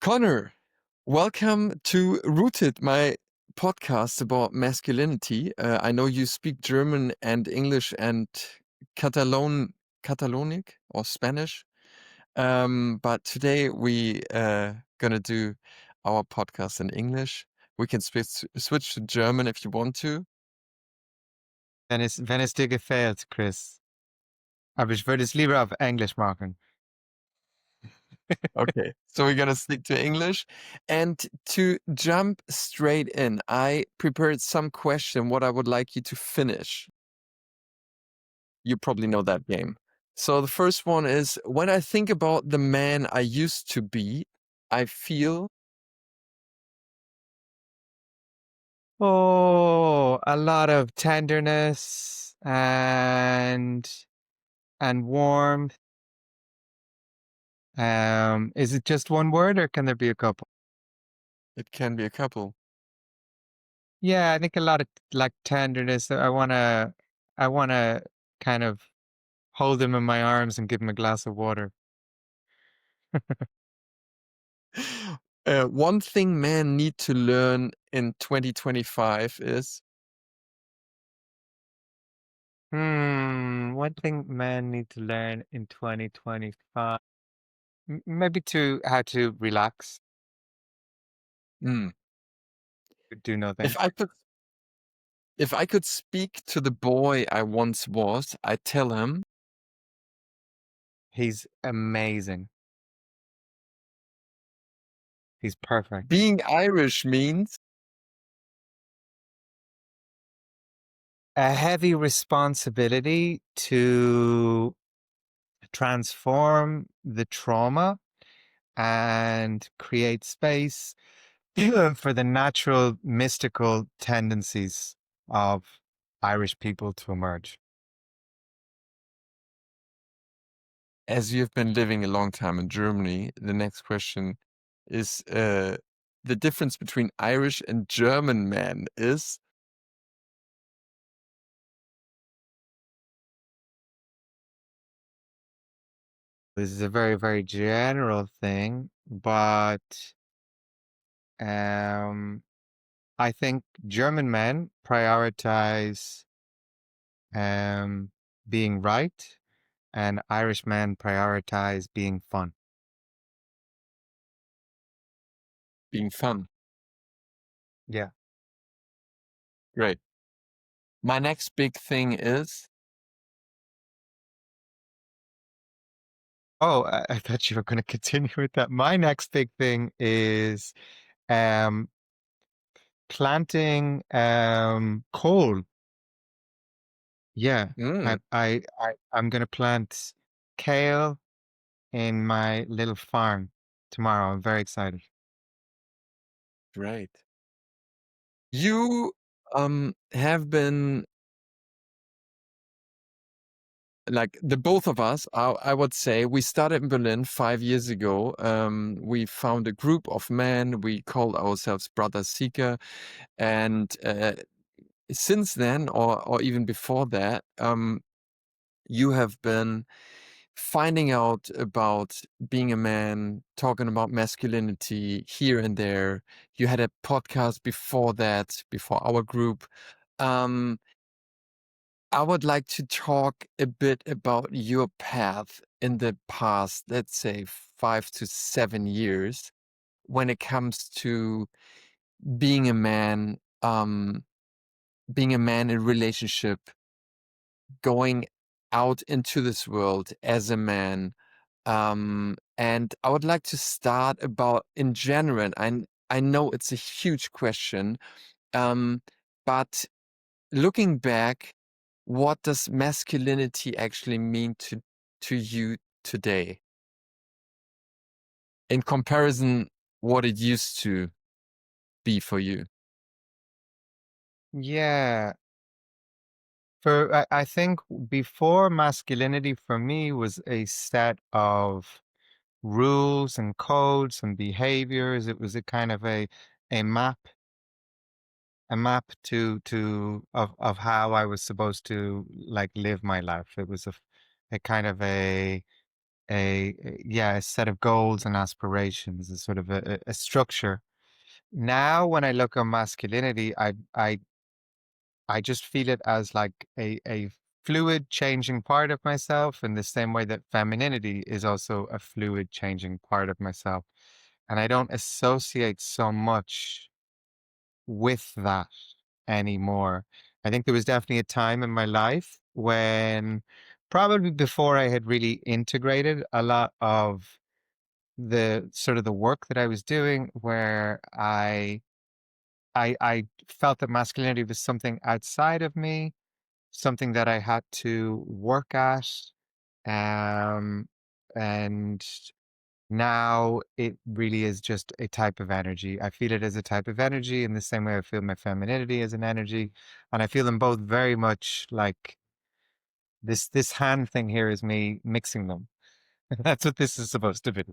Connor, welcome to Rooted, my podcast about masculinity. I know you speak German and English and Catalonic or Spanish, but today we gonna do our podcast in English. We can switch to German if you want to. Wenn es dir gefällt, Chris. Aber ich würde es lieber auf Englisch machen. Okay, so we're gonna stick to English. And to jump straight in, I prepared some question what I would like you to finish. You probably know that game. So the first one is, when I think about the man I used to be, I feel Oh, a lot of tenderness and warmth. Is it just one word or can there be a couple? it can be a couple. Yeah, I think a lot of like tenderness. I wanna kind of hold him in my arms and give him a glass of water. One thing men need to learn in 2025 is One thing men need to learn in 2025. Maybe to how to relax, mm, do nothing. if I could speak to the boy I once was, I'd tell him He's amazing. He's perfect. being Irish means A heavy responsibility to transform the trauma and create space for the natural mystical tendencies of Irish people to emerge. as you've been living a long time in Germany, the next question is the difference between Irish and German men is This is a very, very general thing, but um, I think German men prioritize um, being right, and Irish men prioritize being fun. being fun. Yeah. Great. My next big thing is Oh, I thought you were going to continue with that. My next big thing is um, planting coal. Yeah, mm, I'm going to plant kale in my little farm tomorrow. I'm very excited. great. You have been like the both of us, I would say, we started in Berlin 5 years ago. We found a group of men. We called ourselves Brother Seeker, and since then, or even before that, you have been finding out about being a man, talking about masculinity here and there. You had a podcast before that, before our group. Um, I would like to talk a bit about your path in the past, let's say 5 to 7 years, when it comes to being a man, being a man in relationship, going out into this world as a man. And I would like to start about in general. I know it's a huge question, but looking back, what does masculinity actually mean to you today in comparison what it used to be for you? Yeah. I think before masculinity for me was a set of rules and codes and behaviors. It was a kind of a map, a map to of how I was supposed to like live my life. It was a kind of yeah, a set of goals and aspirations, a sort of a structure. Now, when I look on masculinity, I just feel it as like a fluid changing part of myself in the same way that femininity is also a fluid changing part of myself. And I don't associate so much with that anymore. I think there was definitely a time in my life when probably before I had really integrated a lot of the sort of the work that I was doing where I felt that masculinity was something outside of me, something that I had to work at. Um, and now it really is just a type of energy. I feel it as a type of energy in the same way I feel my femininity as an energy. And I feel them both very much like this hand thing here is me mixing them. That's what this is supposed to be.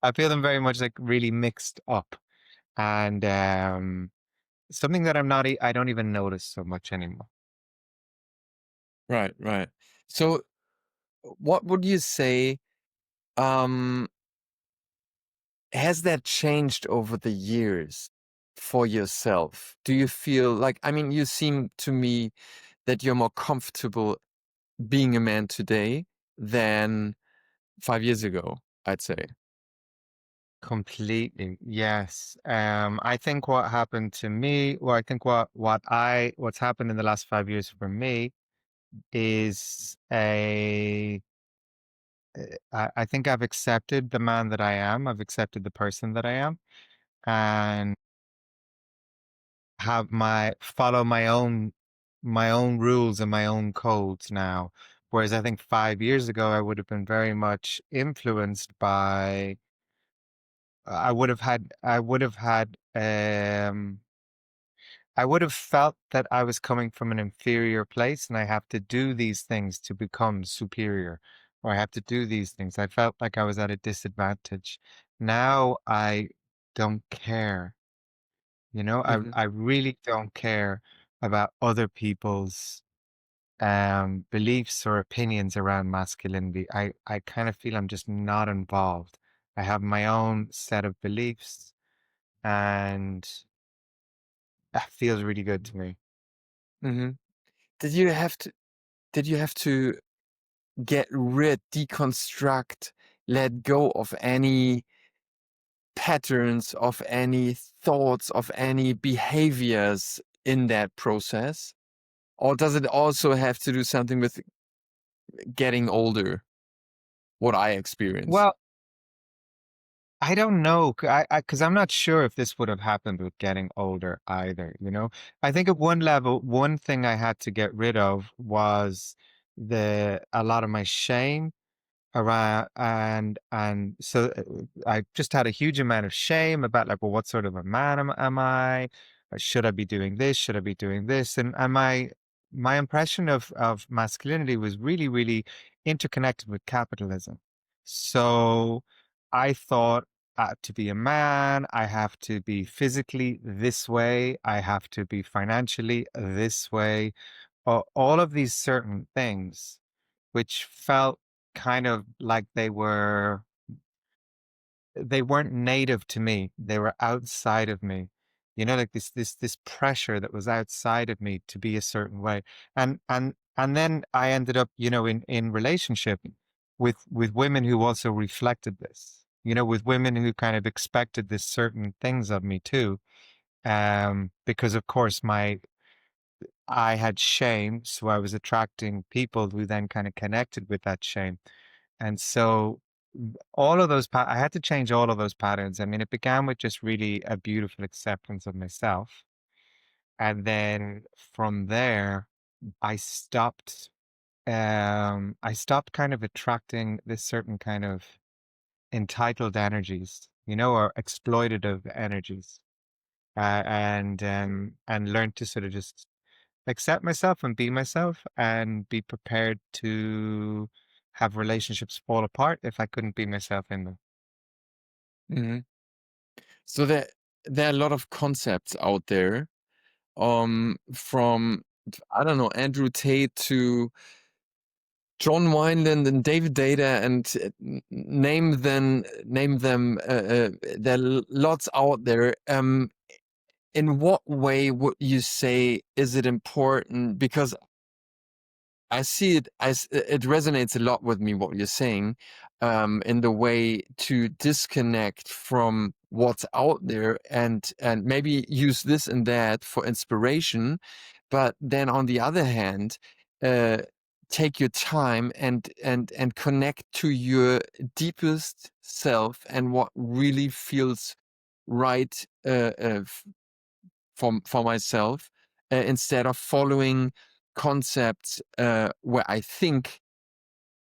I feel them very much like really mixed up. And something that I don't even notice so much anymore. Right, right. So, what would you say, um, has that changed over the years for yourself? Do you feel like, I mean, you seem to me that you're more comfortable being a man today than 5 years ago, I'd say. Completely. Yes. I think what happened to me, well, I think what's happened in the last 5 years for me is I think I've accepted the man that I am. I've accepted the person that I am and have my follow my own rules and my own codes now. Whereas I think 5 years ago I would have been very much influenced by I would have felt that I was coming from an inferior place and I have to do these things to become superior, or I have to do these things. I felt like I was at a disadvantage. Now I don't care. Mhm, I really don't care about other people's beliefs or opinions around masculinity. I kind of feel I'm just not involved. I have my own set of beliefs and that feels really good to me. mhm. Did you have to did you have to deconstruct, let go of any patterns, of any thoughts, of any behaviors in that process? Or does it also have to do something with getting older, what I experience? Well, I don't know, because I'm not sure if this would have happened with getting older either. I think at one level, one thing I had to get rid of was a lot of my shame around and so I just had a huge amount of shame about like, well, what sort of a man am I? Should I be doing this? Should I be doing this? And my impression of masculinity was really, really interconnected with capitalism. So I thought to be a man, I have to be physically this way, I have to be financially this way, all of these certain things which felt kind of like they weren't native to me. They were outside of me. Like this pressure that was outside of me to be a certain way. And then I ended up, in relationship with women who also reflected this. With women who kind of expected this certain things of me too. Because of course I had shame, so I was attracting people who then kind of connected with that shame. And so all of I had to change all of those patterns. I mean, it began with just really a beautiful acceptance of myself. And then from there, I stopped kind of attracting this certain kind of entitled energies, or exploitative energies. And learned to sort of just accept myself and be myself and be prepared to have relationships fall apart if I couldn't be myself in them. Mhm. So there are a lot of concepts out there, from I don't know, Andrew Tate to John Wineland and David Data and name them. There are lots out there. In what way would you say is it important? Because I see it as it resonates a lot with me what you're saying, in the way to disconnect from what's out there and maybe use this and that for inspiration, but then on the other hand, uh, take your time and connect to your deepest self and what really feels right, for myself, instead of following concepts where I think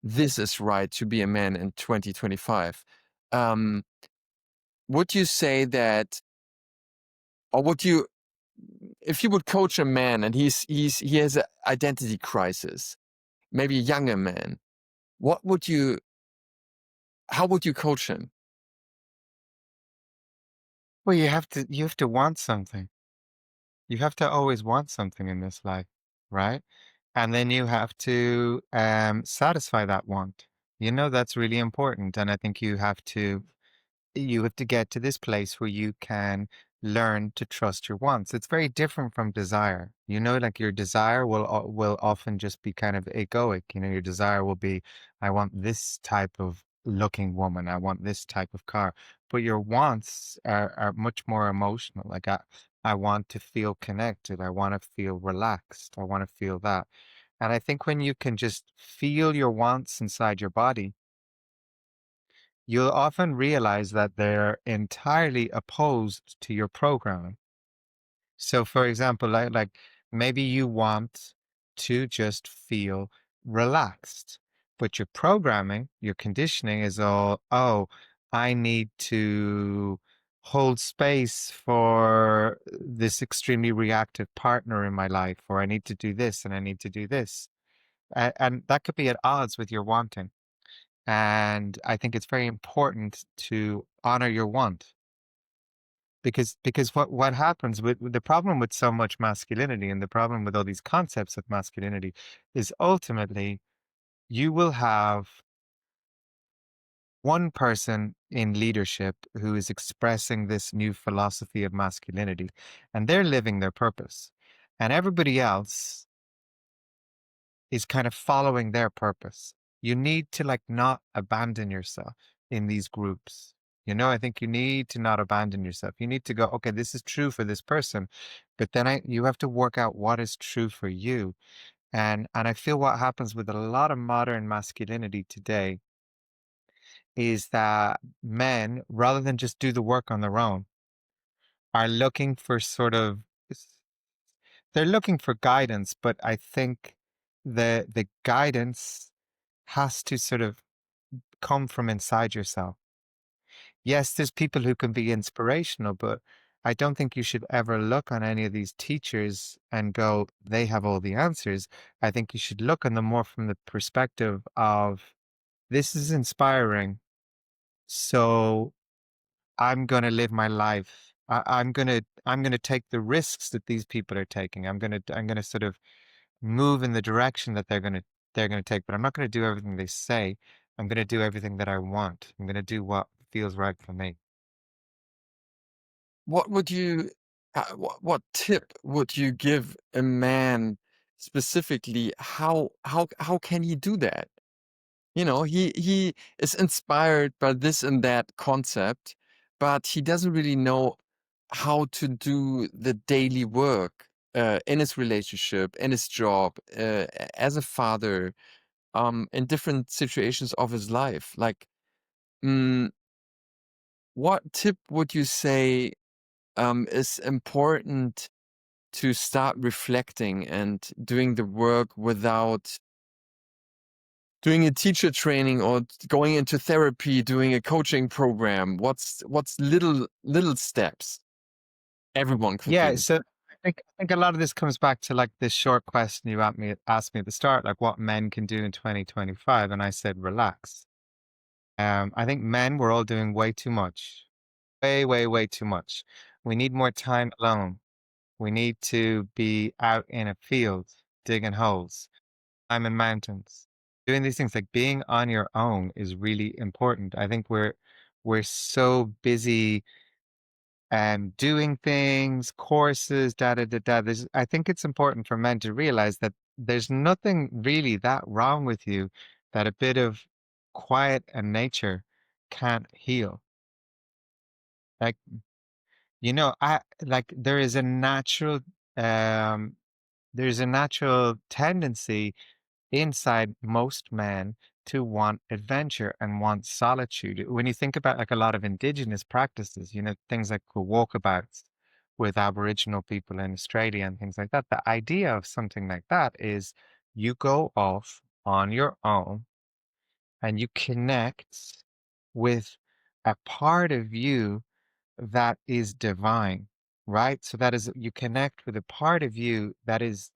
this is right to be a man in 2025. Um, would you say that, or would you, if you would coach a man and he has an identity crisis, maybe a younger man, what would you, how would you coach him? Well, you have to want something. You have to always want something in this life, right? And then you have to satisfy that want. You know, that's really important. And I think you have to get to this place where you can learn to trust your wants. It's very different from desire. You know, like your desire will often just be kind of egoic. You know, your desire will be, I want this type of looking woman. I want this type of car. But your wants are much more emotional. Like I want to feel connected. I want to feel relaxed. I want to feel that. And I think when you can just feel your wants inside your body, you'll often realize that they're entirely opposed to your programming. So, for example, like maybe you want to just feel relaxed, but your programming, your conditioning is all, oh, I need to hold space for this extremely reactive partner in my life, or I need to do this and I need to do this. And that could be at odds with your wanting. And I think it's very important to honor your want because what happens with the problem with so much masculinity and the problem with all these concepts of masculinity is ultimately you will have one person in leadership who is expressing this new philosophy of masculinity and they're living their purpose, and everybody else is kind of following their purpose. You need to like not abandon yourself in these groups. You know, I think you need to not abandon yourself. You need to go, okay, this is true for this person, but then you have to work out what is true for you. And I feel what happens with a lot of modern masculinity today is that men, rather than just do the work on their own, are looking for sort of they're looking for guidance, but I think the guidance has to sort of come from inside yourself. Yes, there's people who can be inspirational, but I don't think you should ever look on any of these teachers and go, they have all the answers. I think you should look on them more from the perspective of this is inspiring. So I'm going to live my life. I'm gonna take the risks that these people are taking. I'm gonna sort of move in the direction that they're gonna take, but I'm not gonna do everything they say. I'm gonna do everything that I want. I'm gonna do what feels right for me. What would you, what tip would you give a man specifically? How can he do that? You know, he is inspired by this and that concept, but he doesn't really know how to do the daily work, in his relationship, in his job, as a father, in different situations of his life. Like, mm, what tip would you say, is important to start reflecting and doing the work without doing a teacher training or going into therapy, doing a coaching program? What's little steps everyone could Yeah, do? so I think a lot of this comes back to like this short question you asked me at the start, like what men can do in 2025, and I said relax. I think men we're all doing way too much. Way, way, way too much. We need more time alone. We need to be out in a field digging holes. I'm in mountains. doing these things, like being on your own is really important. I think we're so busy doing things, courses, da da da da. I think it's important for men to realize that there's nothing really that wrong with you that a bit of quiet and nature can't heal. Like, I like um there's a natural tendency inside most men to want adventure and want solitude. When you think about like a lot of indigenous practices, things like the walkabouts with Aboriginal people in Australia and things like that, the idea of something like that is you go off on your own and you connect with a part of you that is divine, right? So that is, you connect with a part of you that is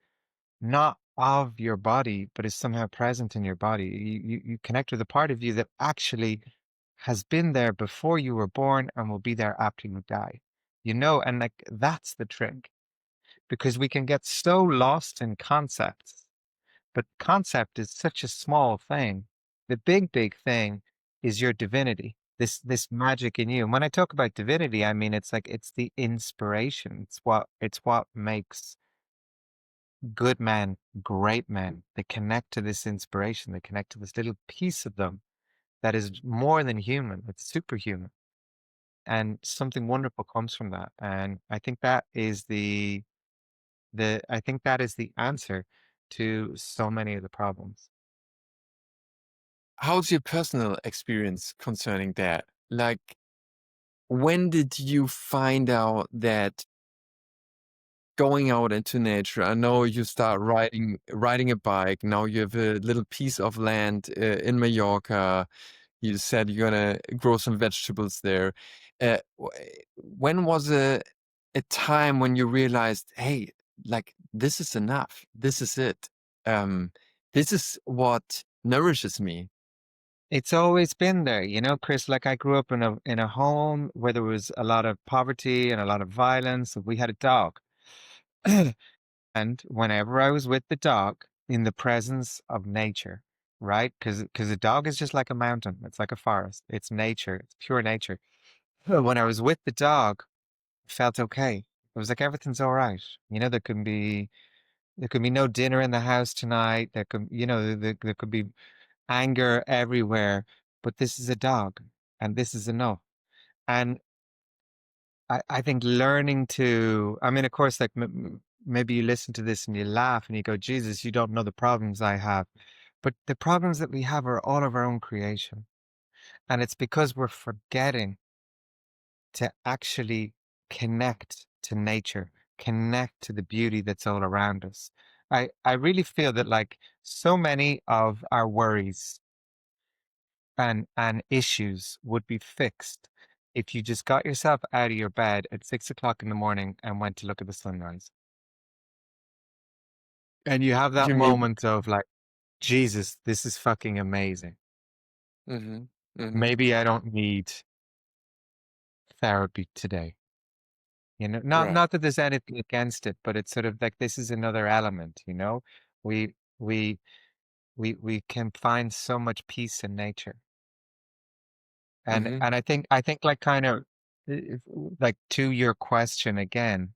not of your body, but is somehow present in your body. You connect with a part of you that actually has been there before you were born and will be there after you die. And like that's the trick because we can get so lost in concepts, but concept is such a small thing. The big thing is your divinity, this magic in you. And when I talk about divinity, I mean it's like it's the inspiration. It's what makes good men, great men. They connect to this inspiration. They connect to this little piece of them that is more than human. It's superhuman. And something wonderful comes from that. And I think that is the answer to so many of the problems. How's your personal experience concerning that? Like, when did you find out that going out into nature? I know you start riding a bike. Now you have a little piece of land in Mallorca. You said you're gonna grow some vegetables there. When was a time when you realized, hey, like this is enough. This is it. Um, this is what nourishes me. It's always been there, Chris. Like I grew up in a home where there was a lot of poverty and a lot of violence. We had a dog. And whenever I was with the dog in the presence of nature, right? Because a dog is just like a mountain. It's like a forest. It's nature. It's pure nature. When I was with the dog, it felt okay. It was like everything's all right. There could be no dinner in the house tonight. There could be anger everywhere, but this is a dog, and this is enough. And I think learning to, I mean, of course, like maybe you listen to this and you laugh and you go, Jesus, you don't know the problems I have. But the problems that we have are all of our own creation. And it's because we're forgetting to actually connect to nature, connect to the beauty that's all around us. I really feel that like so many of our worries and issues would be fixed if you just got yourself out of your bed at 6 o'clock in the morning and went to look at the sunrise. And you have that You mean? moment of like, Jesus, this is fucking amazing. Hmm. Hmm. Maybe I don't need therapy today. Not Right. not that there's anything against it, but it's sort of like this is another element. We we we can find so much peace in nature. And Hmm. and I think like kind of like to your question again,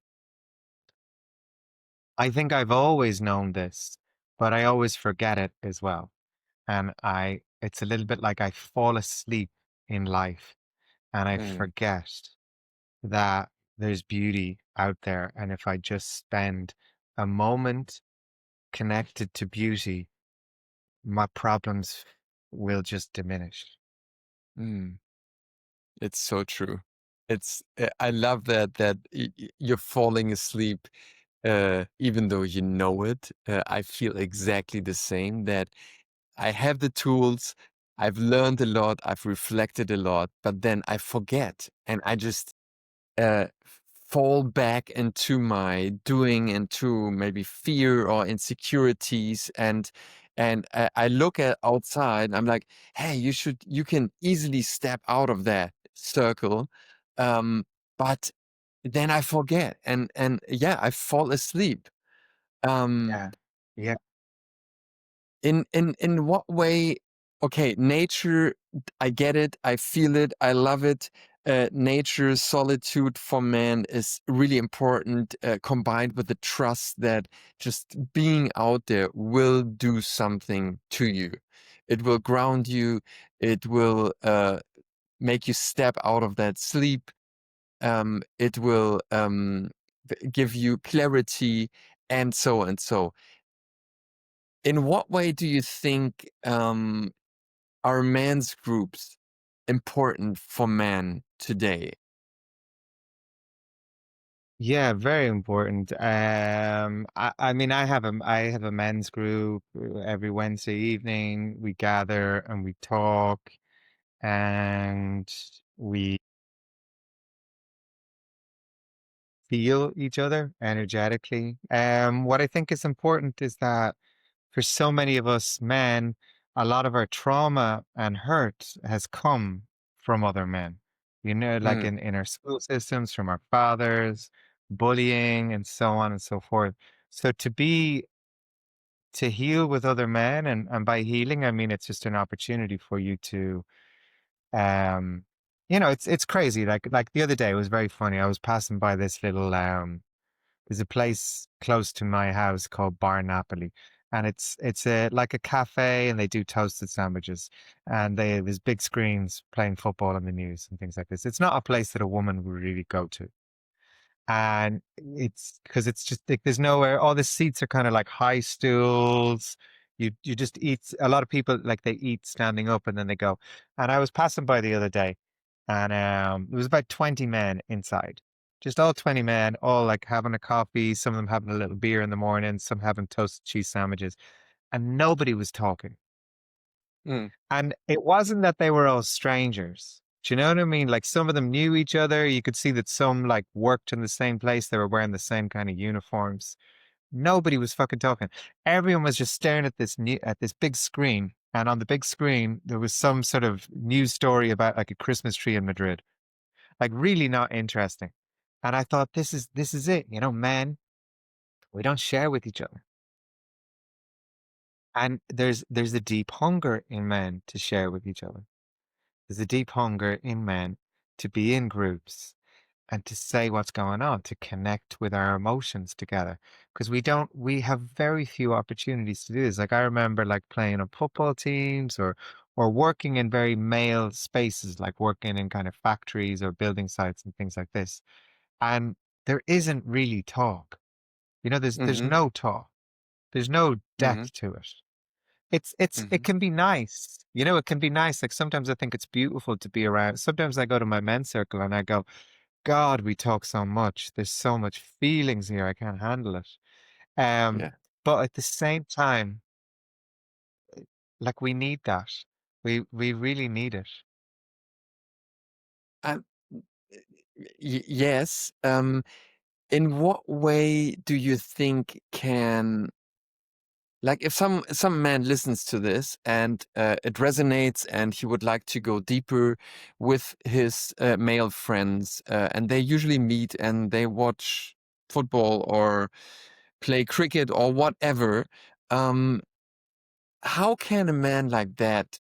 I think I've always known this, but I always forget it as well. And it's a little bit like I fall asleep in life and I Mm. forget that there's beauty out there. And if I just spend a moment connected to beauty, my problems will just diminish. Mm. It's so true. I love that you're falling asleep, even though you know it. I feel exactly the same, that I have the tools, I've learned a lot, I've reflected a lot, but then I forget and I just uh, fall back into my doing, into maybe fear or insecurities, and I look at outside and I'm like, hey, you can easily step out of that circle, um but then I forget, and yeah, I fall asleep. um Yeah. Yeah. In what way? Okay, nature, I get it, I feel it, I love it. Nature, solitude for man is really important, combined with the trust that just being out there will do something to you. It will ground you. It will make you step out of that sleep. It will give you clarity, and so and so. In what way do you think are men's groups important for men today? Yeah, very important. I mean, I have a men's group every Wednesday evening. We gather and we talk and we feel each other energetically. What I think is important is that for so many of us men, a lot of our trauma and hurt has come from other men. You know, like Mm, in our school systems, from our fathers, bullying, and so on and so forth. So to heal with other men, and by healing, I mean it's just an opportunity for you to um it's crazy. Like the other day it was very funny. I was passing by this little there's a place close to my house called Bar Napoli, and it's a like a cafe, and they do toasted sandwiches, and they there's big screens playing football on the news and things like this. It's not a place that a woman would really go to, and it's because it's just like there's nowhere. All the seats are kind of like high stools. You just eat. A lot of people like they eat standing up and then they go. And I was passing by the other day, and there was about 20 men inside, just all 20 men, all like having a coffee. Some of them having a little beer in the morning, some having toasted cheese sandwiches, and nobody was talking. mm, And it wasn't that they were all strangers. Do you know what I mean? Like some of them knew each other. You could see that some like worked in the same place. They were wearing the same kind of uniforms. Nobody was fucking talking. Everyone was just staring at this big screen. And on the big screen, there was some sort of news story about like a Christmas tree in Madrid. Like really not interesting. And I thought this is it. You know, men, we don't share with each other. And there's a deep hunger in men to share with each other. There's a deep hunger in men to be in groups and to say what's going on, to connect with our emotions together. Because we have very few opportunities to do this. Like I remember like playing on football teams or working in very male spaces, like working in kind of factories or building sites and things like this. And there isn't really talk. You know, there's mhm, no talk. There's no mhm, depth to it. It mhm. can be nice. You know, it can be nice. Like sometimes I think it's beautiful to be around. Sometimes I go to my men's circle and I go, God, we talk so much. There's so much feelings here. I can't handle it. Um, Yeah. but at the same time, like we need that. We really need it. Um, yes. In what way do you think can, like, if some man listens to this and it resonates and he would like to go deeper with his male friends, and they usually meet and they watch football or play cricket or whatever, um, how can a man like that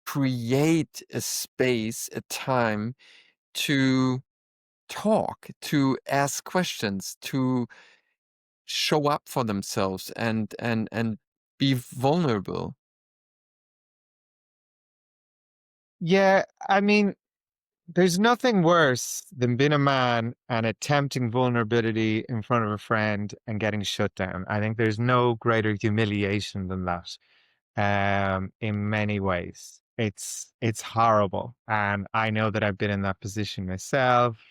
create a space, a time to talk, to ask questions, to show up for themselves and be vulnerable? Yeah, I mean, there's nothing worse than being a man and attempting vulnerability in front of a friend and getting shut down. I think there's no greater humiliation than that. In many ways. It's horrible. And I know that I've been in that position myself.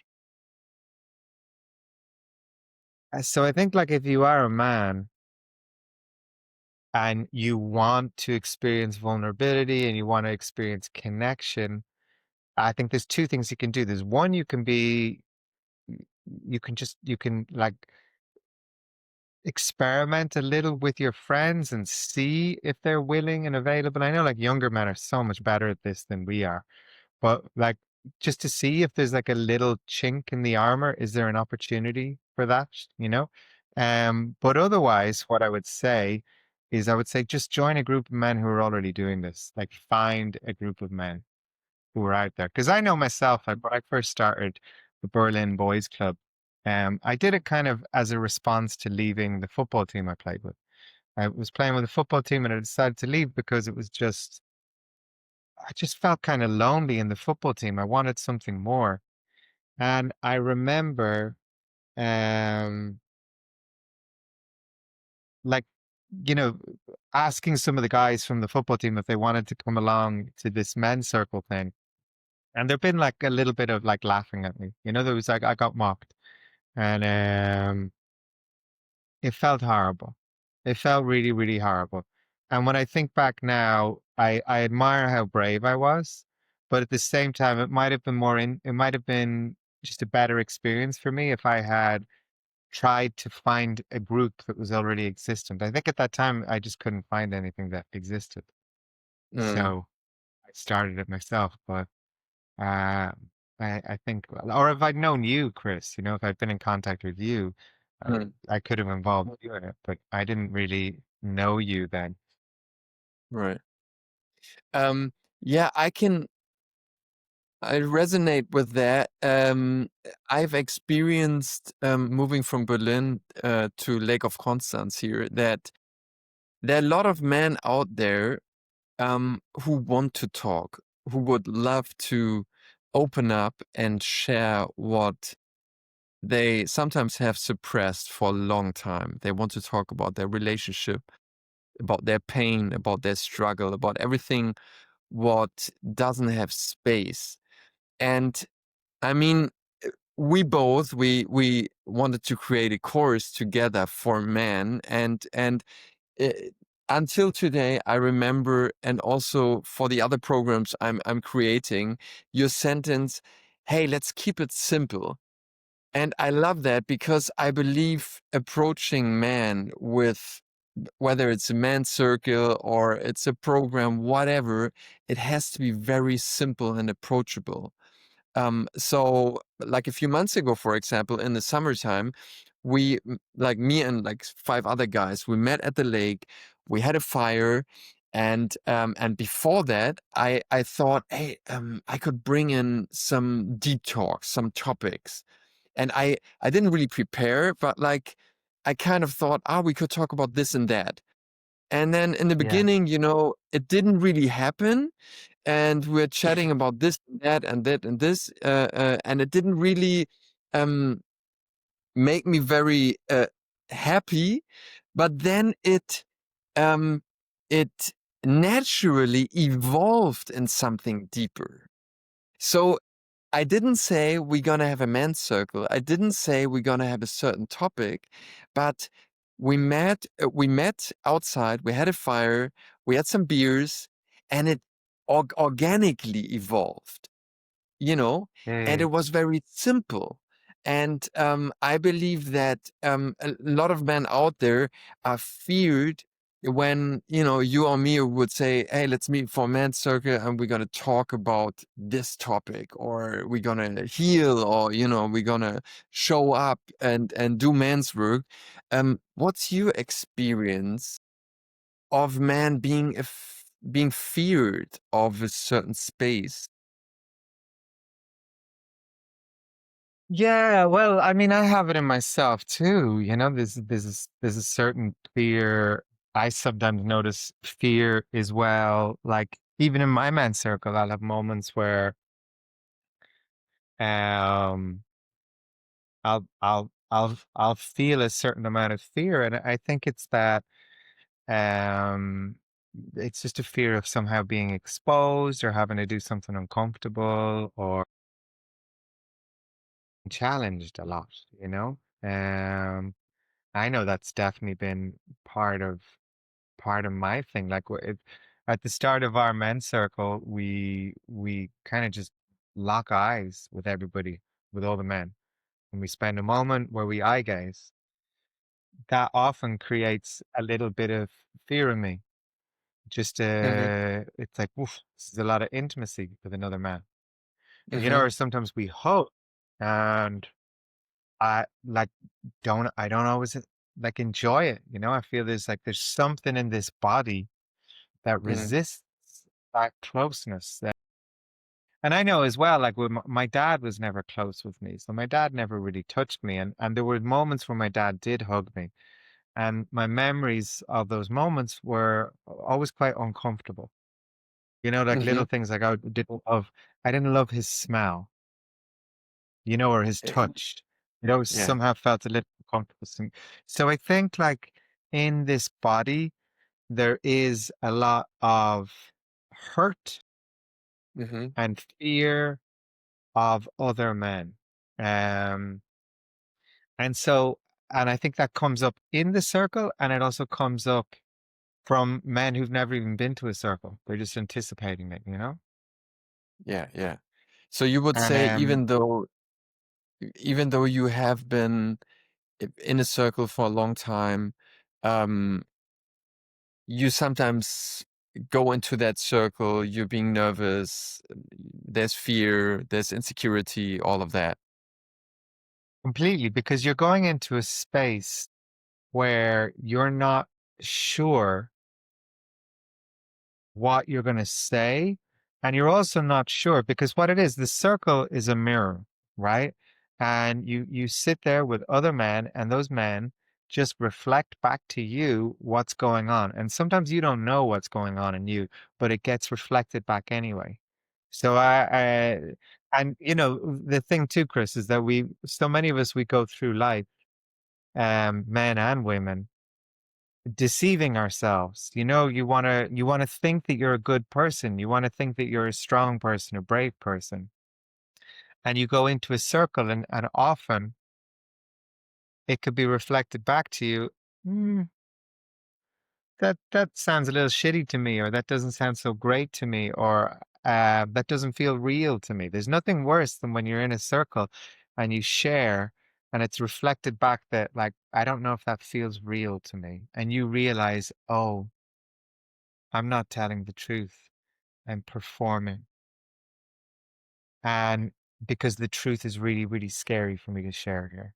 So I think like if you are a man and you want to experience vulnerability and you want to experience connection, I think there's two things you can do. There's one, you can like experiment a little with your friends and see if they're willing and available. I know like younger men are so much better at this than we are. But like just to see if there's like a little chink in the armor, is there an opportunity for that, you know? But otherwise, what I would say is I would say just join a group of men who are already doing this. Like find a group of men who are out there. Because I know myself, like when I first started the Berlin Boys Club, I did it kind of as a response to leaving the football team I played with. I was playing with a football team and I decided to leave because it was just, I just felt kind of lonely in the football team. I wanted something more. And I remember, um, like, you know, asking some of the guys from the football team if they wanted to come along to this men's circle thing. And there'd been like a little bit of like laughing at me. There was like I got mocked. And it felt horrible. It felt really, really horrible. And when I think back now, I admire how brave I was, but at the same time, it might have been just a better experience for me if I had tried to find a group that was already existent. I think at that time I just couldn't find anything that existed. Mm, So I started it myself, but uh, I think, or if I'd known you, Chris, if I'd been in contact with you, mm, I could have involved you in it, but I didn't really know you then. right. Um, yeah, I resonate with that. I've experienced moving from Berlin to Lake of Constance here that there are a lot of men out there who want to talk, who would love to open up and share what they sometimes have suppressed for a long time. They want to talk about their relationship, about their pain, about their struggle, about everything what doesn't have space. And I mean, we wanted to create a course together for men, and uh, until today I remember, and also for the other programs I'm creating, your sentence, "Hey, let's keep it simple." And I love that because I believe approaching man with, whether it's a men's circle or it's a program, whatever, it has to be very simple and approachable. So like a few months ago, for example, in the summertime, like me and like five other guys, we met at the lake, we had a fire, and before that, I thought, hey, I could bring in some deep talks, some topics, and I didn't really prepare, but like I kind of thought, we could talk about this and that. And then in the Yeah. beginning, it didn't really happen, and we're chatting about this and that and that and this, and it didn't really um, make me very happy. But then um, it naturally evolved in something deeper. So I didn't say we're gonna have a men's circle. I didn't say we're gonna have a certain topic, but we met outside, we had a fire, we had some beers, and it organically evolved, you know, and Yeah. it was very simple. And I believe that a lot of men out there are feared when, you or me would say, hey, let's meet for a men's circle and we're going to talk about this topic, or we're going to heal, or, we're going to show up and do men's work. What's your experience of men being feared of a certain space? Yeah, well, I mean, I have it in myself too. There's a certain fear. I sometimes notice fear as well. Like even in my men's circle, I'll have moments where um I'll feel a certain amount of fear. And I think it's that um it's just a fear of somehow being exposed or having to do something uncomfortable or challenged a lot, you know? I know that's definitely been part of part of my thing. Like at the start of our men's circle, we kind of just lock eyes with everybody, with all the men, and we spend a moment where we eye gaze. That often creates a little bit of fear in me. Just Hmm. it's like, woof, this is a lot of intimacy with another man. Hmm. Or sometimes we hug, and I like don't always. like enjoy it. I feel there's something in this body that Mm, resists that closeness. And I know as well, like when my dad was never close with me, so my dad never really touched me, and there were moments where my dad did hug me, and my memories of those moments were always quite uncomfortable. Like mhm. little things like I didn't love his smell, or his Eh, touch. yeah. Somehow felt a little uncomfortable to me. So I think like in this body, there is a lot of hurt Mhm. and fear of other men. Um, and so, and I think that comes up in the circle, and it also comes up from men who've never even been to a circle. They're just anticipating it. Yeah, yeah. So you would And say even though you have been in a circle for a long time, um, you sometimes go into that circle, you're being nervous, there's fear, there's insecurity, all of that. completely, because you're going into a space where you're not sure what you're going to say. And you're also not sure because what it is, the circle is a mirror, right? And you sit there with other men, and those men just reflect back to you what's going on. And sometimes you don't know what's going on in you, but it gets reflected back anyway. So and the thing too, Chris, is that so many of us, we go through life, men and women, deceiving ourselves. You want to think that you're a good person. You want to think that you're a strong person, a brave person. And you go into a circle, and often it could be reflected back to you. "Hmm, that sounds a little shitty to me, or that doesn't sound so great to me, or that doesn't feel real to me." There's nothing worse than when you're in a circle and you share, and it's reflected back that, like, I don't know if that feels real to me. And you realize, oh, I'm not telling the truth. I'm performing. And because the truth is really, really scary for me to share here.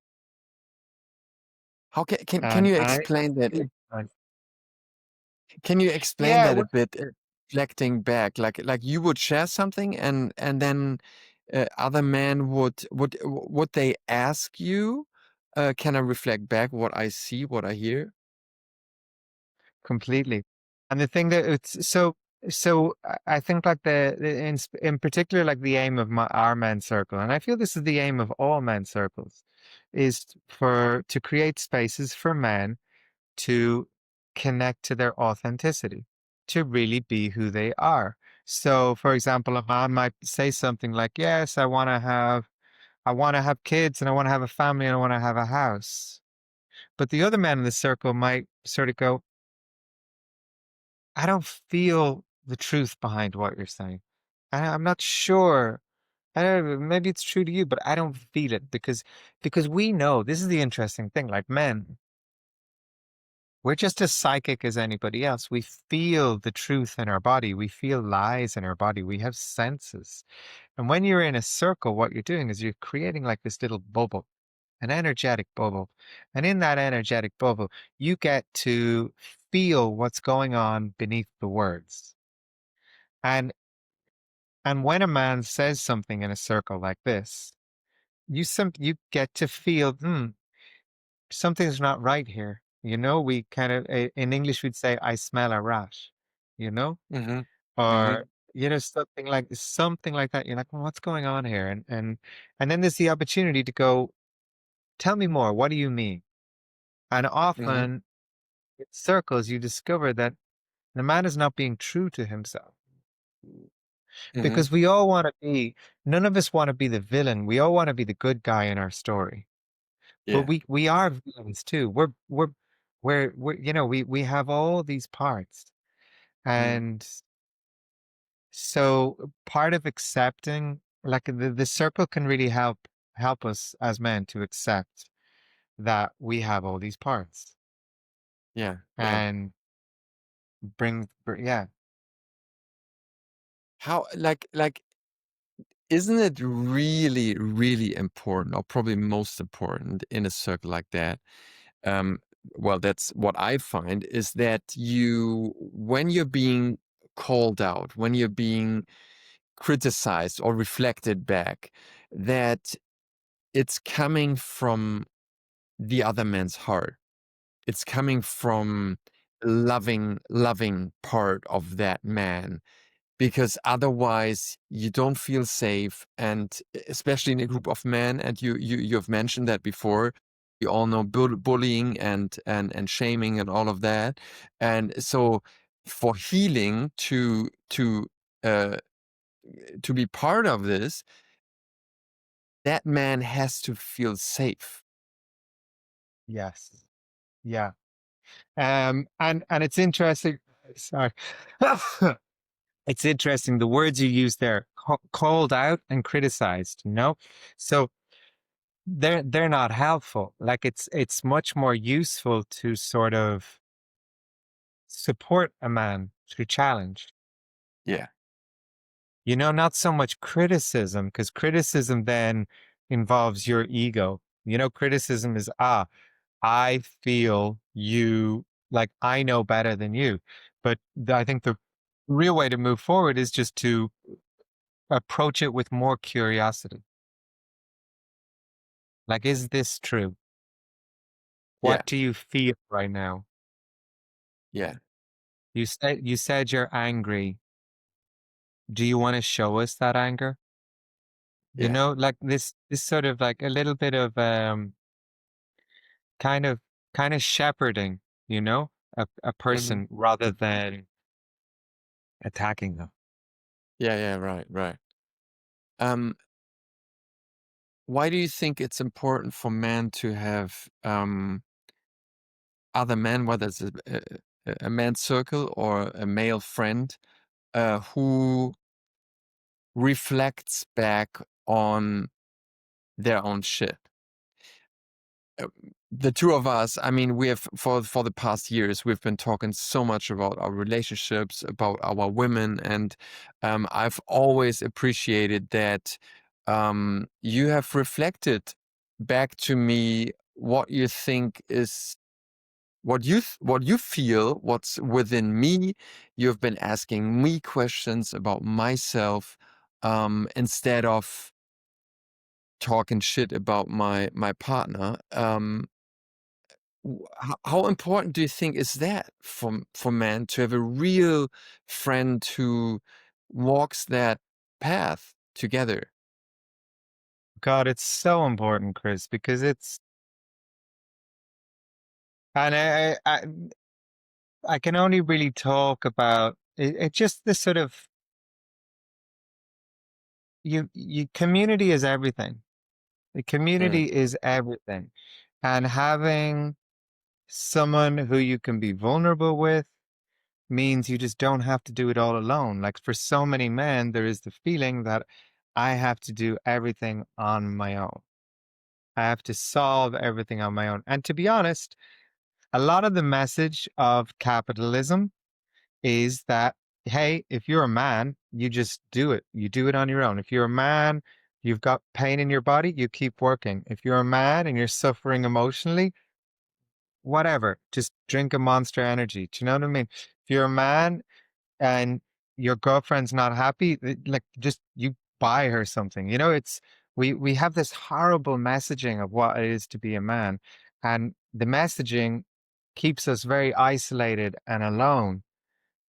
How can And you I explain that? I Can you explain yeah, that a well, bit, reflecting back? Like you would share something and then other men would they ask you, can I reflect back what I see, what I hear? completely. And the thing that it's so I think like in particular, like the aim of our men's circle, and I feel this is the aim of all men's circles, is to create spaces for men to connect to their authenticity, to really be who they are. So, for example, a man might say something like, "Yes, I want to have kids, and I want to have a family, and I want to have a house." But the other men in the circle might sort of go, "I don't feel the truth behind what you're saying. I'm not sure. I don't know, maybe it's true to you, but I don't feel it because we know this is the interesting thing. Like men, we're just as psychic as anybody else. We feel the truth in our body. We feel lies in our body. We have senses. And when you're in a circle, what you're doing is you're creating like this little bubble, an energetic bubble. And in that energetic bubble, you get to feel what's going on beneath the words. And and when a man says something in a circle like this, you get to feel, something's not right here. We kind of in English we'd say, "I smell a rat," you know, Mhm. Mhm. or something like that. You're like, well, what's going on here? And then there's the opportunity to go, tell me more. What do you mean? And Mhm. often in circles, you discover that the man is not being true to himself Mhm. because we all want to be. None of us want to be the villain. We all want to be the good guy in our story. But Yeah. we are villains too. We have all these parts. Mhm. And so part of accepting, like the circle can really help us as men to accept that we have all these parts Yeah. Yeah. and yeah, How like isn't it really, really important, or probably most important in a circle like that, well, that's what I find, is that when you're being called out, when you're being criticized or reflected back, that it's coming from the other man's heart. It's coming from loving part of that man, because otherwise you don't feel safe. And especially in a group of men, and you've mentioned that before, you all know bullying and shaming and all of that. And so for healing uh to be part of this, that man has to feel safe. Yes. Yeah. And it's interesting. Sorry. It's interesting the words you use there, called out and criticized, you know? So they're not helpful. Like it's much more useful to sort of support a man through challenge. Yeah. You know, not so much criticism, because criticism then involves your ego. You know, criticism is, I feel you, like I know better than you. But I think the real way to move forward is just to approach it with more curiosity. Like, is this true? Yeah. What do you feel right now? Yeah. You said you're angry. Do you want to show us that anger? You Yeah. know, like this sort of like a little bit of kind of kind of shepherding, you know, a Mhm. person rather than attacking them. Yeah, yeah, right, right. Um, why do you think it's important for men to have other men, whether it's a man's circle or a male friend, who reflects back on their own shit? Uh, the two of us, I mean, we have for the past years, we've been talking so much about our relationships, about our women, and I've always appreciated that you have reflected back to me what you think is what you feel, what's within me. You've been asking me questions about myself, instead of talking shit about my partner. How important do you think is that for man to have a real friend who walks that path together? God, it's so important, Chris, because it's and I can only really talk about it just this sort of you community is everything. The Mm, community is everything. And having someone who you can be vulnerable with means you just don't have to do it all alone. Like for so many men, there is the feeling that I have to do everything on my own. I have to solve everything on my own. And to be honest, a lot of the message of capitalism is that, hey, if you're a man, you just do it. You do it on your own. If you're a man, you've got pain in your body, you keep working. If you're a man and you're suffering emotionally, whatever, just drink a Monster Energy. Do you know what I mean? If you're a man and your girlfriend's not happy, like just you buy her something. You know, it's we have this horrible messaging of what it is to be a man, and the messaging keeps us very isolated and alone,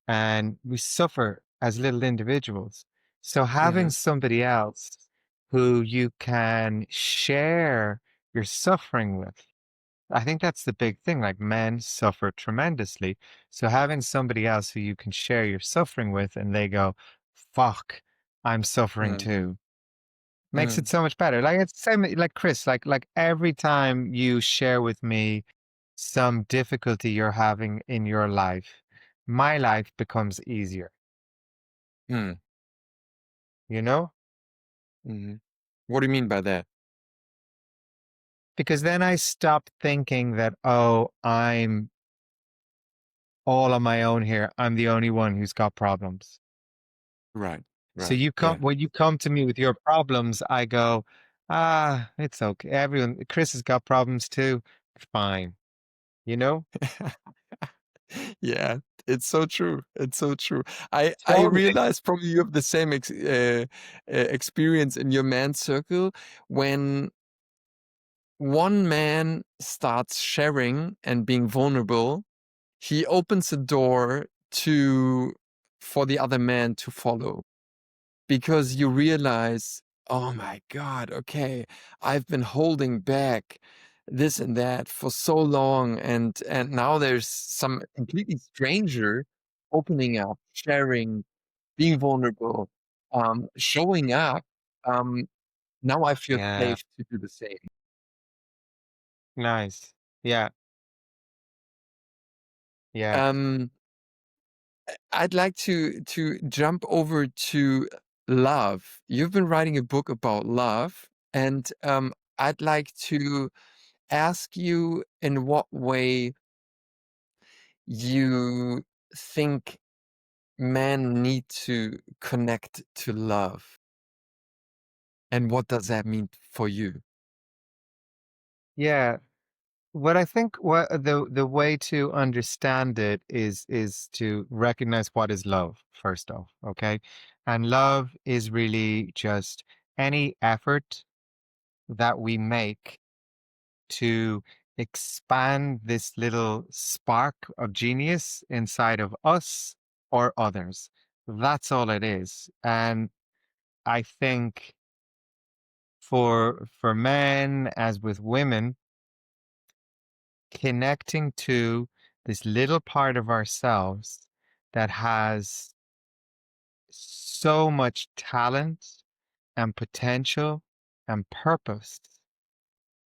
and we suffer as little individuals. So having mhm, somebody else who you can share your suffering with, I think that's the big thing. Like men suffer tremendously. So having somebody else who you can share your suffering with and they go, fuck, I'm suffering mm, too, makes it mm, so much better. Like it's the same like Chris, like every time you share with me some difficulty you're having in your life, my life becomes easier, mm, you know? mhm. What do you mean by that? Because then I stop thinking that, oh, I'm all on my own here. I'm the only one who's got problems. Right, So right, yeah, when you come to me with your problems, I go, it's okay. Everyone, Chris has got problems too. Fine. you know? Yeah, it's so true. It's so true. I Totally. realize probably you have the same experience in your man circle when one man starts sharing and being vulnerable, he opens a door to for the other man to follow because you realize, oh my God, okay, I've been holding back this and that for so long, and now there's some completely stranger opening up, sharing, being vulnerable, showing up. Um, Now I feel Yeah, safe to do the same. nice. Yeah, yeah. Um, I'd like to jump over to love. You've been writing a book about love, and I'd like to ask you in what way you think men need to connect to love, and what does that mean for you? Yeah. What I think what the way to understand it is to recognize what is love, first off, okay? And love is really just any effort that we make to expand this little spark of genius inside of us or others. That's all it is. And I think for men as with women, connecting to this little part of ourselves that has so much talent and potential and purpose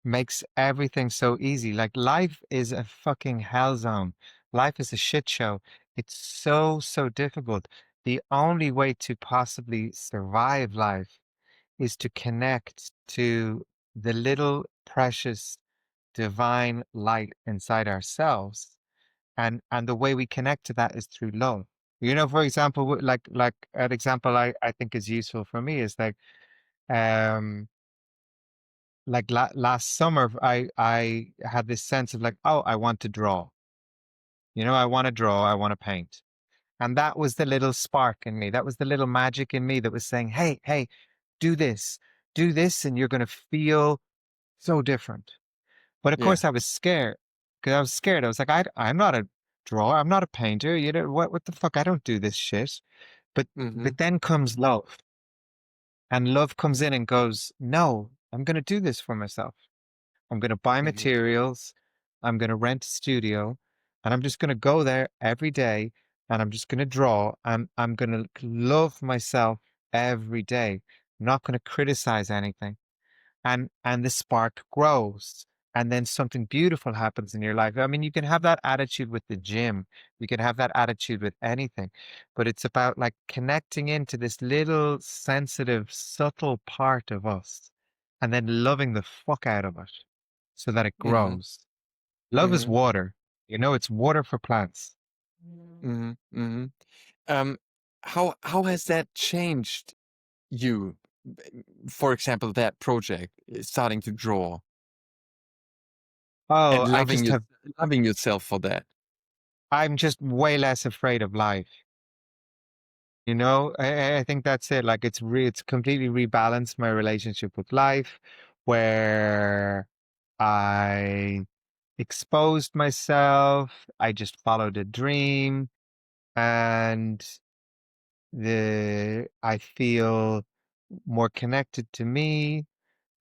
makes everything so easy. Like life is a fucking hell zone. Life is a shit show. It's so, so difficult. The only way to possibly survive life is to connect to the little precious divine light inside ourselves. And the way we connect to that is through love. For example, like an example I think is useful for me is um like last summer I had this sense of like, oh, I want to draw. I want to draw, I want to paint. And that was the little spark in me. That was the little magic in me that was saying, hey, hey, do this. Do this and you're going to feel so different. But of Yeah. course I was scared because I was scared. I was like, I'm not a drawer. I'm not a painter. What the fuck? I don't do this shit. But Mhm. but then comes love, and love comes in and goes, no, I'm going to do this for myself. I'm going to buy Mhm. materials. I'm going to rent a studio, and I'm just going to go there every day, and I'm just going to draw, and I'm going to love myself every day. I'm not going to criticize anything, and the spark grows, and then something beautiful happens in your life. I mean, you can have that attitude with the gym, you can have that attitude with anything, but it's about like connecting into this little sensitive subtle part of us and then loving the fuck out of it so that it Mhm. grows. Love is Mhm. water, it's water for plants. Mhm. Mhm. Um, how has that changed you? For example, that project, starting to draw Oh, and loving yourself for that. I'm just way less afraid of life. I think that's it. Like it's completely rebalanced my relationship with life, where I exposed myself, I just followed a dream, and the I feel more connected to me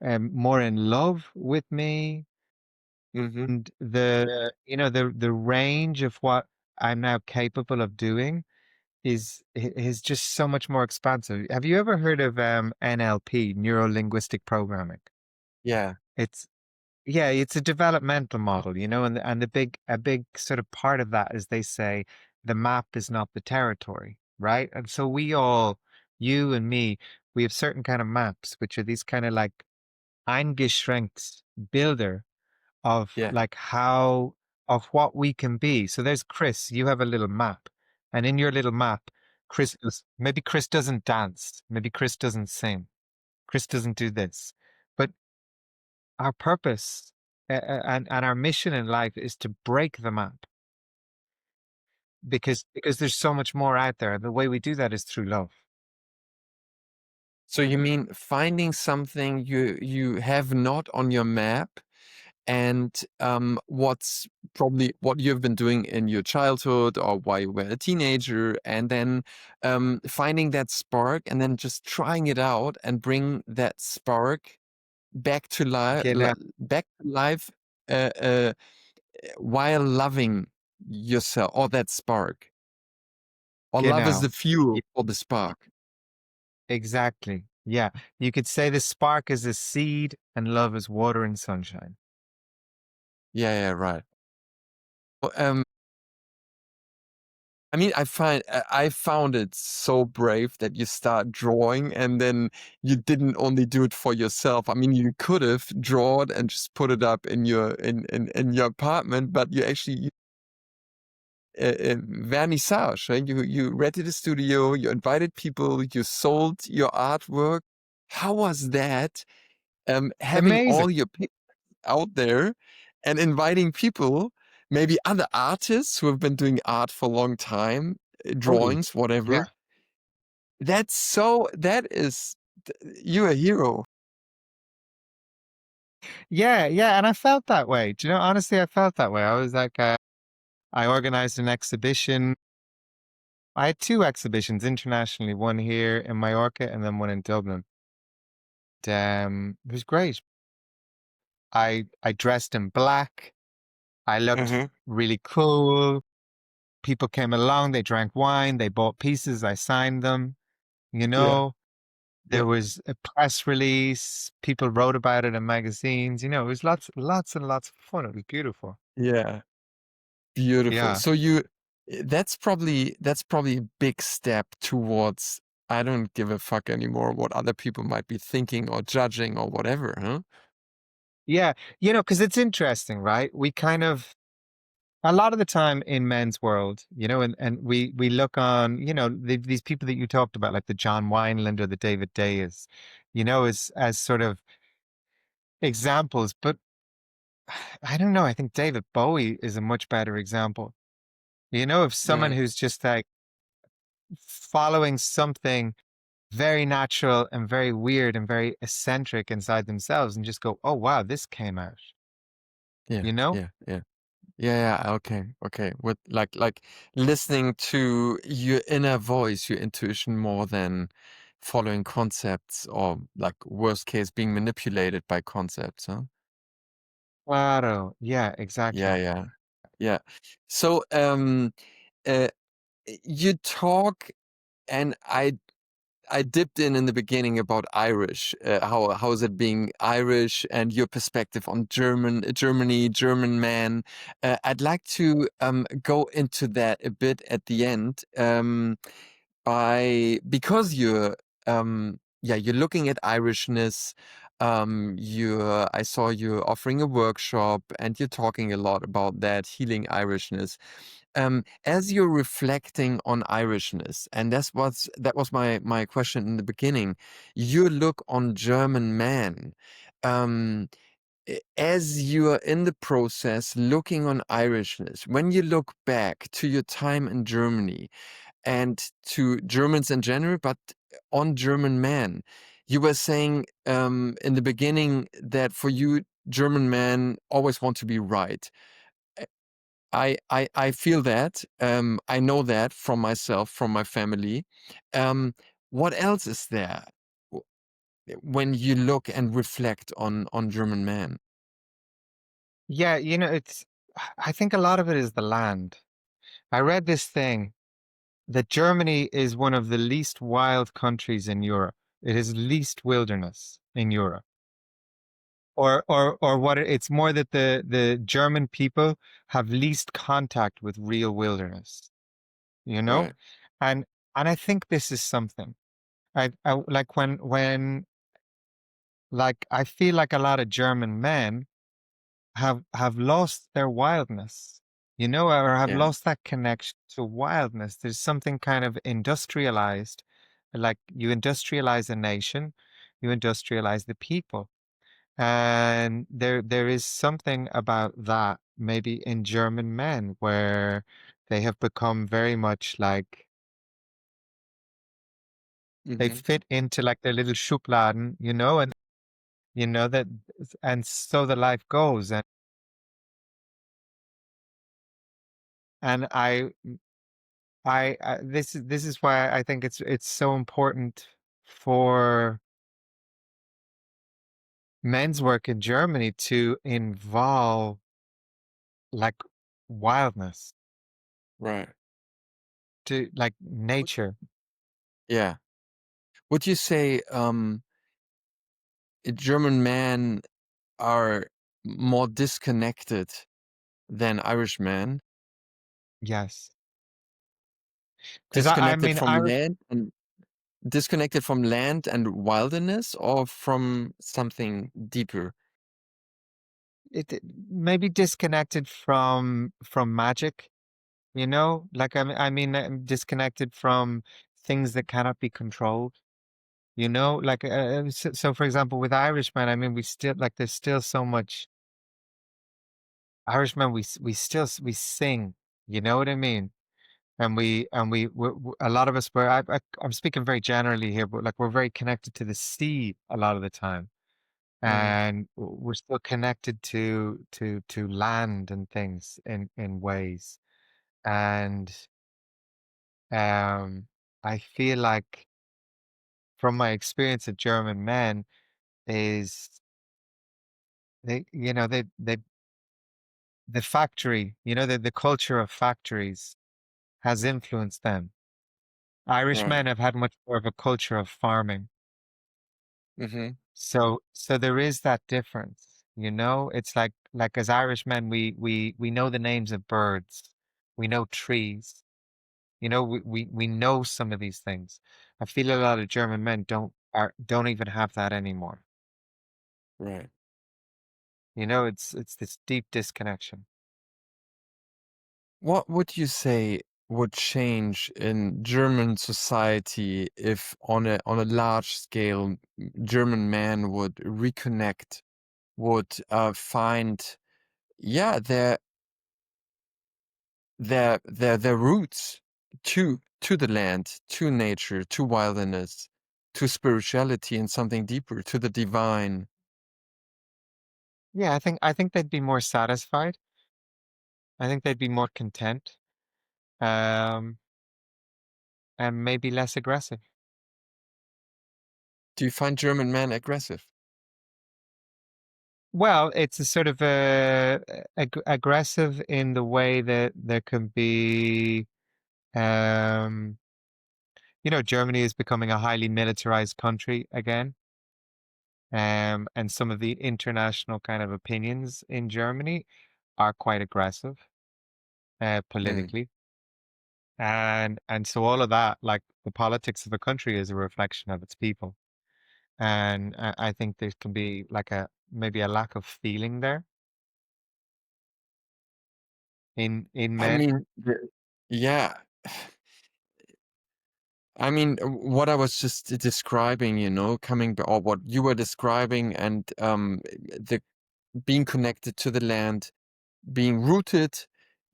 and more in love with me. Mhm. And the range of what I'm now capable of doing is just so much more expansive. Have you ever heard of NLP, neuro linguistic programming? Yeah. It's Yeah, it's a developmental model, and a big sort of part of that is they say the map is not the territory, right? And so you and me, we have certain kind of maps, which are these kind of like Eingeschränkt builder of Yeah. like how of what we can be. So there's Chris, you have a little map. And in your little map, maybe Chris doesn't dance, maybe Chris doesn't sing, Chris doesn't do this. But our purpose and our mission in life is to break the map because there's so much more out there. The way we do that is through love. So you mean finding something you have not on your map, and what's probably what you've been doing in your childhood or while you were a teenager, and then finding that spark and then just trying it out and bring that spark back to life, Genau, back to life, uh, uh, while loving yourself or that spark. Or love is genau. the fuel for the spark. Exactly. Yeah. You could say the spark is a seed and love is water and sunshine. Yeah, yeah, right. Well, I mean, I found it so brave that you start drawing and then you didn't only do it for yourself. I mean, you could have drawn and just put it up in your in your apartment, but you actually vernissage, right? You rented a studio, you invited people, you sold your artwork. How was that? Having Amazing. all your out there and inviting people, maybe other artists who have been doing art for a long time, Totally. drawings, Yeah. whatever. That is, you're a hero. Yeah. Yeah. And I felt that way. Do you know, honestly, I felt that way. I was like, I organized an exhibition. I had two exhibitions internationally, one here in Mallorca and then one in Dublin. It was great. I dressed in black. I looked Uh-huh. really cool. People came along, they drank wine, they bought pieces, I signed them, you Yeah, know. yeah, There was a press release, people wrote about it in magazines, it was lots and lots of fun. It was beautiful. yeah. Beautiful. Yeah. So that's probably a big step towards I don't give a fuck anymore what other people might be thinking or judging or whatever, huh? Yeah. Because it's interesting, right? We kind of a lot of the time in men's world, and we look on, these people that you talked about, like the John Wineland or the David Dayes, as sort of examples. But I don't know. I think David Bowie is a much better example. Of someone Yeah, who's just like following something very natural and very weird and very eccentric inside themselves and just go, oh, wow, this came out, yeah, you know? yeah, yeah. Yeah, yeah, okay, okay. With like listening to your inner voice, your intuition more than following concepts or like worst case being manipulated by concepts, huh? Claro. Yeah, Yeah, exactly. yeah, yeah. So uh you talk and I dipped in the beginning about Irish. How is it being Irish and your perspective on Germany, German man. I'd like to go into that a bit at the end. By because you're looking at Irishness. You I saw you offering a workshop and you're talking a lot about that healing Irishness. As you're reflecting on Irishness, and that was my question in the beginning. You look on German man, um, as you are in the process looking on Irishness. When you look back to your time in Germany and to Germans in general, but on German man, you were saying in the beginning that for you, German men always want to be right. I feel that. I know that from myself, from my family. Um, what else is there when you look and reflect on German man? Yeah, I think a lot of it is the land. I read this thing that Germany is one of the least wild countries in Europe. It is least wilderness in Europe. Or it's more that the German people have least contact with real wilderness, you know? Right. And and I think this is something. I like when like I feel like a lot of German men have lost their wildness, or have Yeah. lost that connection to wildness. There's something kind of industrialized, like you industrialize a nation, you industrialize the people. And there is something about that maybe in German men where they have become very much like they Hmm. fit into like their little Schubladen, and that, and so the life goes. And this is why I think it's so important for men's work in Germany to involve like wildness, Right. to like Would- nature. Yeah. Would you say German men are more disconnected than Irish men? Yes. Because I Disconnected mean, from land and disconnected from land and wilderness, or from something deeper? it maybe disconnected from magic, like I mean, disconnected from things that cannot be controlled. Like so for example, with Irishmen, I mean, we still like there's still so much Irishmen. We sing, you know what I mean? A lot of us were. I'm speaking very generally here, but like we're very connected to the sea a lot of the time, Mm. and we're still connected to land and things in ways. And um, I feel like from my experience of German men is they the factory, the culture of factories has influenced them. Irish Right. men have had much more of a culture of farming. Hmm. So there is that difference, It's like as Irish men, we know the names of birds, we know trees, we know some of these things. I feel a lot of German men don't even have that anymore. Right. It's this deep disconnection. What would you say would change in German society if on a large scale German man would reconnect, would find, yeah, their roots to the land, to nature, to wilderness, to spirituality and something deeper, to the divine? Yeah, I think they'd be more satisfied. I think they'd be more content, um, and maybe less aggressive. Do you find German men aggressive? Well, it's a sort of aggressive in the way that there can be, um, Germany is becoming a highly militarized country again. And some of the international kind of opinions in Germany are quite aggressive, Mm. politically. And so all of that, like the politics of a country is a reflection of its people. And I think there can be like maybe a lack of feeling there in I men. mean, yeah. I mean, what I was just describing, coming or what you were describing, and the being connected to the land, being rooted,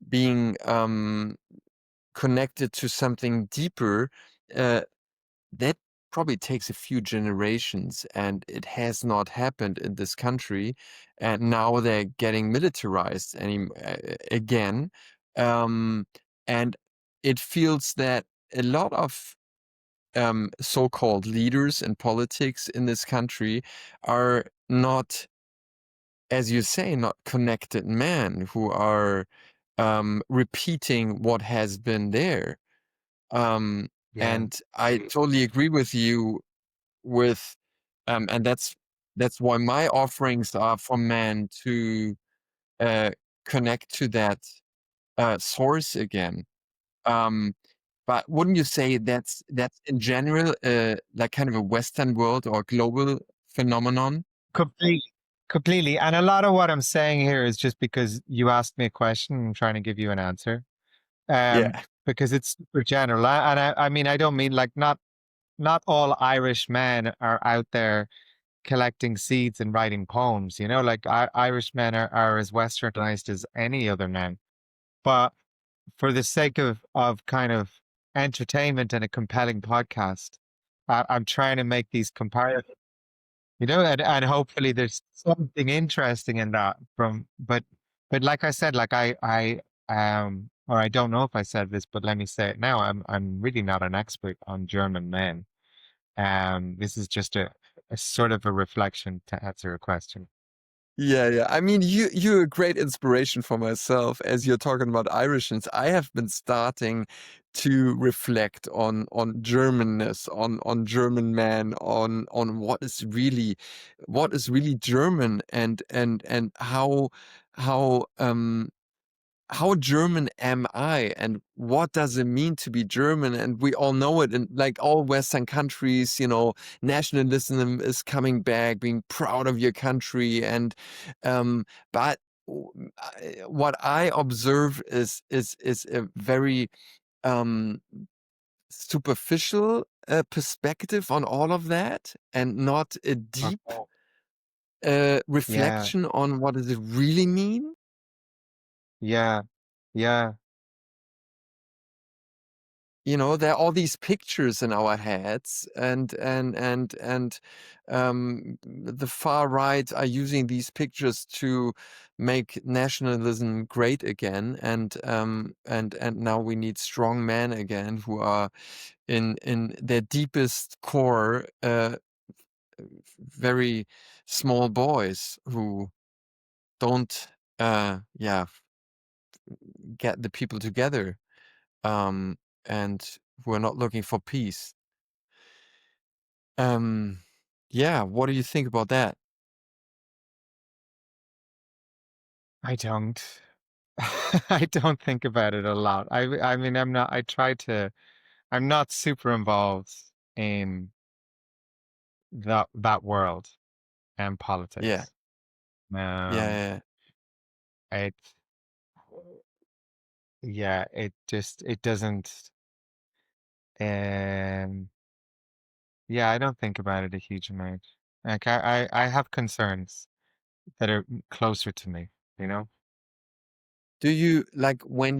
being connected to something deeper, uh, that probably takes a few generations, and it has not happened in this country. And now they're getting militarized again, um, and it feels that a lot of so-called leaders in politics in this country are not, as you say, not connected men who are repeating what has been there. Um, Yeah. and I totally agree with you with, and that's why my offerings are for men to uh, connect to that source again. Um, But wouldn't you say that's in general, like kind of a Western world or global phenomenon? Completely. Completely. And a lot of what I'm saying here is just because you asked me a question, I'm trying to give you an answer. Um, Yeah. because it's super general. And I mean, I don't mean like not all Irish men are out there collecting seeds and writing poems, you know, like Irish men are as westernized as any other men. But for the sake of kind of entertainment and a compelling podcast, I'm trying to make these comparisons, you know, and hopefully there's something interesting in that from, but like I said, like or I don't know if I said this, but let me say it now. I'm really not an expert on German men. This is just a sort of a reflection to answer a question. Yeah, yeah. I mean, you're a great inspiration for myself as you're talking about Irishans. I have been starting to reflect on Germanness, on German man, on what is really German, and how German am I, and what does it mean to be German? And we all know it in like all Western countries, nationalism is coming back, being proud of your country. And but what I observe is a very um, superficial perspective on all of that, and not a deep Okay. Yeah, reflection on what does it really mean. yeah, yeah. There are all these pictures in our heads, and the far right are using these pictures to make nationalism great again, and now we need strong men again who are in their deepest core very small boys who don't yeah get the people together, um, and who are not looking for peace. Um, yeah, what do you think about that? I don't. I don't think about it a lot. I mean, I'm not super involved in that world and Yeah, politics. yeah, Um, yeah. it, yeah, it doesn't, um, yeah, I don't think about it a huge amount. Like I have concerns that are closer to me, you know? Do you like when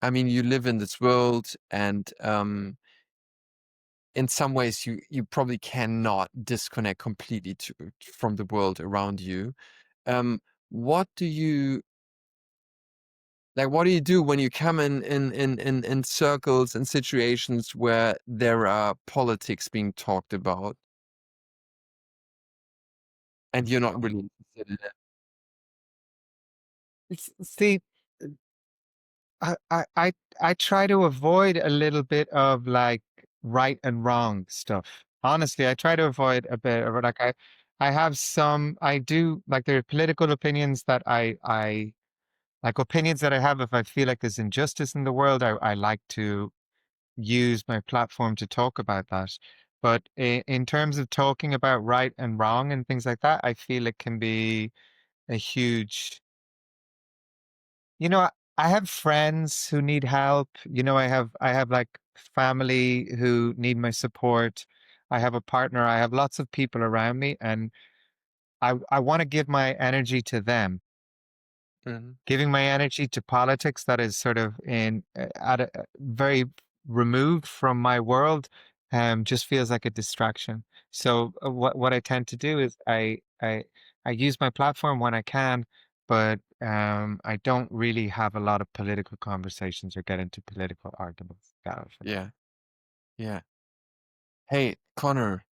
I mean, you live in this world, and in some ways you probably cannot disconnect completely from the world around you. Um, what do you what do you do when you come in circles and situations where there are politics being talked about and you're not really interested in it? See, I I try to avoid a little bit of like right and wrong stuff. Honestly, I try to avoid a bit of like I have some I do like there are political opinions that I like opinions that I have if I feel like there's injustice in the world, I like to use my platform to talk about that. But in terms of talking about right and wrong and things like that, I feel it can be a huge, you know, I have friends who need help. You know, I have like family who need my support. I have a partner. I have lots of people around me, and I want to give my energy to them. Mhm. Giving my energy to politics that is sort of at a very removed from my world, just feels like a distraction. So what I tend to do is I use my platform when I can, but I don't really have a lot of political conversations or get into political arguments that often. Yeah, yeah. Hey, Connor,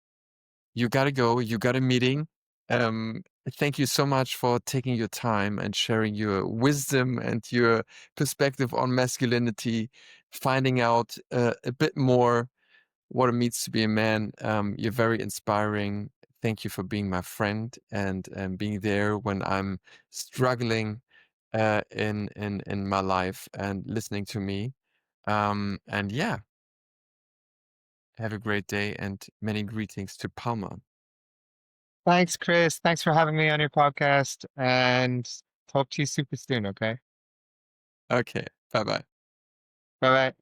you gotta go. You got a meeting. Thank you so much for taking your time and sharing your wisdom and your perspective on masculinity, finding out a bit more what it means to be a man. You're very inspiring. Thank you for being my friend, and being there when I'm struggling in my life, and listening to me. And yeah, have a great day, and many greetings to Palma. Thanks, Chris. Thanks for having me on your podcast, and talk to you super soon. Okay. Okay, bye bye. Bye bye.